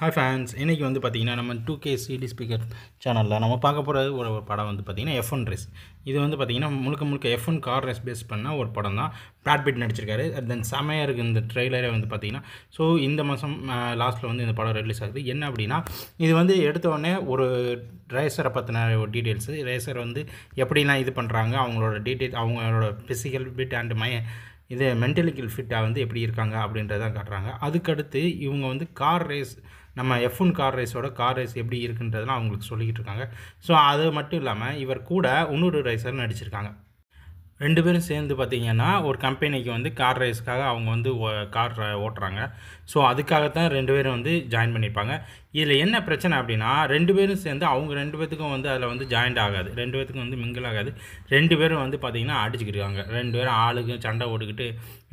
Hi fans, இன்றைக்கி வந்து பார்த்திங்கன்னா நம்ம 2K சிடி ஸ்பீக்கர் சேனலில் நம்ம பார்க்க போகிறது ஒரு படம் வந்து பார்த்திங்கன்னா F1 ரேஸ். இது வந்து பார்த்திங்கன்னா முழுக்க F1 கார் ரேஸ் பேஸ் பண்ண ஒரு படம் தான். பிராட் பிட் நடிச்சிருக்காரு. தென் செமையாக இருக்குது இந்த ட்ரெய்லரே வந்து பார்த்திங்கன்னா. ஸோ இந்த மாதம் லாஸ்ட்டில் வந்து இந்த படம் ரிலீஸ் ஆகுது. என்ன அப்படின்னா, இது வந்து எடுத்தோடனே ஒரு ரேசரை பற்றின ஒரு டீட்டெயில்ஸு, ரேசர் வந்து எப்படிலாம் இது பண்ணுறாங்க, அவங்களோட டீட்டெயில், அவங்களோட ஃபிசிக்கல் ஃபிட் அண்ட் இது மென்டலிக்கல் ஃபிட்டாக வந்து எப்படி இருக்காங்க அப்படின்றதான் காட்டுறாங்க. அதுக்கடுத்து இவங்க வந்து கார் ரேஸ், நம்ம F1 கார் ரேஸோட கார் ரேஸ் எப்படி இருக்குன்றதெல்லாம் அவங்களுக்கு சொல்லிக்கிட்டு இருக்காங்க. ஸோ அது மட்டும் இல்லாமல் இவர் கூட இன்னொரு ரேசர் நடிச்சிருக்காங்க. 2 பேரும் சேர்ந்து பார்த்திங்கன்னா ஒரு கம்பெனிக்கு வந்து கார் ரேஸ்க்காக அவங்க வந்து கார் ஓட்டுறாங்க. ஸோ அதுக்காகத்தான் 2 பேரும் வந்து ஜாயின் பண்ணியிருப்பாங்க. இதில் என்ன பிரச்சனை அப்படின்னா, 2 பேரும் சேர்ந்து அவங்க 2 பேத்துக்கும் வந்து அதில் வந்து ஜாயிண்ட் ஆகாது, 2 பேத்துக்கும் வந்து மிங்கிள் ஆகாது. 2 பேரும் வந்து பார்த்திங்கன்னா அடிச்சுக்கிட்டுருக்காங்க. 2 பேரும் ஆளுக்கு சண்டை போட்டுக்கிட்டு,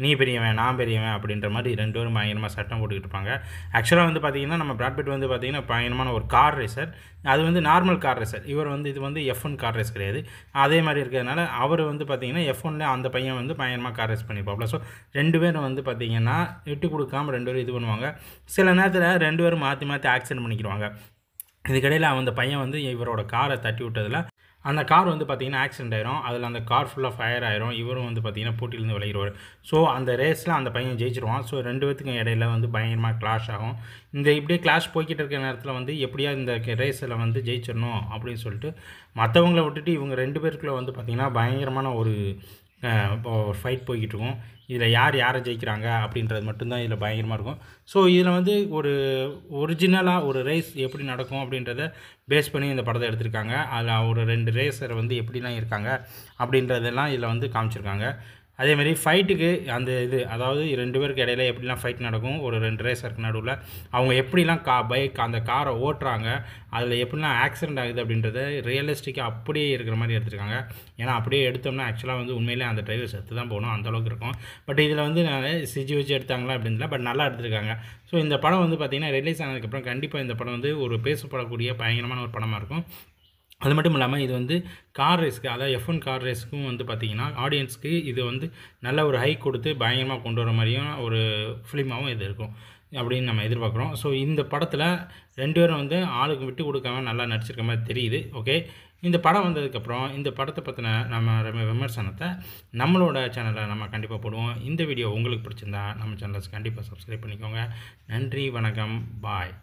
நீ பெரியவன் நான் பெரியவன் அப்படின்ற மாதிரி 2 பேரும் பயங்கரமாக சட்டம் போட்டுக்கிட்டு இருப்பாங்க. ஆக்சுவலாக வந்து பார்த்திங்கன்னா நம்ம பிராட் பிட் வந்து பார்த்திங்கன்னா பயங்கரமான ஒரு கார் ரேசர். அது வந்து நார்மல் கார் ரேசர். இவர் வந்து இது வந்து F1 கார் ரேஸ் கிடையாது. அதே மாதிரி இருக்கிறதுனால அவர் வந்து பார்த்திங்கன்னா F1ல அந்த பையன் வந்து பயங்கரமாக கார் ரேஸ் பண்ணியிருப்பாப்ல. ஸோ 2 பேரும் வந்து பார்த்திங்கன்னா விட்டு கொடுக்காமல் 2 பேரும் இது பண்ணுவாங்க. சில நேரத்தில் 2 பேரும் மாற்றி மாற்றி ஆக்சிடென்ட் பண்ணிக்கிடுவாங்க. இதுக்கிடையில் அந்த பையன் வந்து இவரோட காரை தட்டி விட்டதில் அந்த கார் வந்து பார்த்திங்கன்னா ஆக்சிடென்ட் ஆயிரும். அதில் அந்த கார் ஃபுல்லாக ஃபயர் ஆயிரும். இவரும் வந்து பார்த்திங்கன்னா போட்டியிலேருந்து விளையிடுவார். ஸோ அந்த ரேஸில் அந்த பையன் ஜெயிச்சிருவான். ஸோ 2 பேத்துக்கும் இடையில வந்து பயங்கரமாக கிளாஷ் ஆகும். இந்த இப்படியே கிளாஷ் போய்கிட்டு இருக்கிற நேரத்தில் வந்து எப்படியா இந்த ரேஸில் வந்து ஜெயிச்சிடணும் அப்படின்னு சொல்லிட்டு மற்றவங்கள விட்டுட்டு இவங்க 2 பேருக்குள்ளே வந்து பார்த்திங்கன்னா பயங்கரமான ஒரு ஃபைட் போய்கிட்டு இருக்கும். இதில் யாரை ஜெயிக்கிறாங்க அப்படின்றது மட்டும்தான் இதில் பயங்கரமாக இருக்கும். ஸோ இதில் வந்து ஒரு ஒரிஜினலாக ஒரு ரேஸ் எப்படி நடக்கும் அப்படின்றத பேஸ் பண்ணி இந்த படத்தை எடுத்திருக்காங்க. அதில் ஒரு 2 ரேஸர் வந்து எப்படிலாம் இருக்காங்க அப்படின்றதெல்லாம் இதில் வந்து காமிச்சிருக்காங்க. அதேமாதிரி ஃபைட்டுக்கு அந்த இது, அதாவது 2 பேருக்கு இடையில எப்படிலாம் ஃபைட் நடக்கும், ஒரு 2 ரேஸருக்கு நடுவில் அவங்க எப்படிலாம் பைக் அந்த காரை ஓட்டுறாங்க, அதில் எப்படிலாம் ஆக்சிடென்ட் ஆகுது அப்படின்றத ரியலிஸ்டிக்காக அப்படியே இருக்கிற மாதிரி எடுத்துருக்காங்க. ஏன்னா அப்படியே எடுத்தோம்னா ஆக்சுவலாக வந்து உண்மையிலே அந்த டிரைவர் செத்து தான் போகணும், அந்தளவுக்கு இருக்கும். பட் இதில் வந்து சிஜி வச்சு எடுத்தாங்களா அப்படின்ல, பட் நல்லா எடுத்துருக்காங்க. ஸோ இந்த படம் வந்து பார்த்திங்கன்னா ரிலீஸ் ஆனதுக்கப்புறம் கண்டிப்பாக இந்த படம் வந்து ஒரு பேசப்படக்கூடிய பயங்கரமான ஒரு படமாக இருக்கும். அது மட்டும் இல்லாமல் இது வந்து கார் ரேஸ்க்கு, அதாவது F1 கார் ரேஸ்க்கும் வந்து பார்த்திங்கன்னா ஆடியன்ஸ்க்கு இது வந்து நல்ல ஒரு ஹைக் கொடுத்து பயங்கரமாக கொண்டு வர மாதிரியும் ஒரு ஃபிலிமாகவும் இது இருக்கும் அப்படின்னு நம்ம எதிர்பார்க்குறோம். ஸோ இந்த படத்தில் 2 பேரும் வந்து ஆளுக்கு விட்டு கொடுக்காம நல்லா நடிச்சிருக்க மாதிரி தெரியுது. ஓகே, இந்த படம் வந்ததுக்கப்புறம் இந்த படத்தை பற்றின நம்ம விமர்சனத்தை நம்மளோட சேனலில் நம்ம கண்டிப்பாக போடுவோம். இந்த வீடியோ உங்களுக்கு பிடிச்சிருந்தா நம்ம சேனலை கண்டிப்பாக சப்ஸ்கிரைப் பண்ணிக்கோங்க. நன்றி, வணக்கம், பாய்.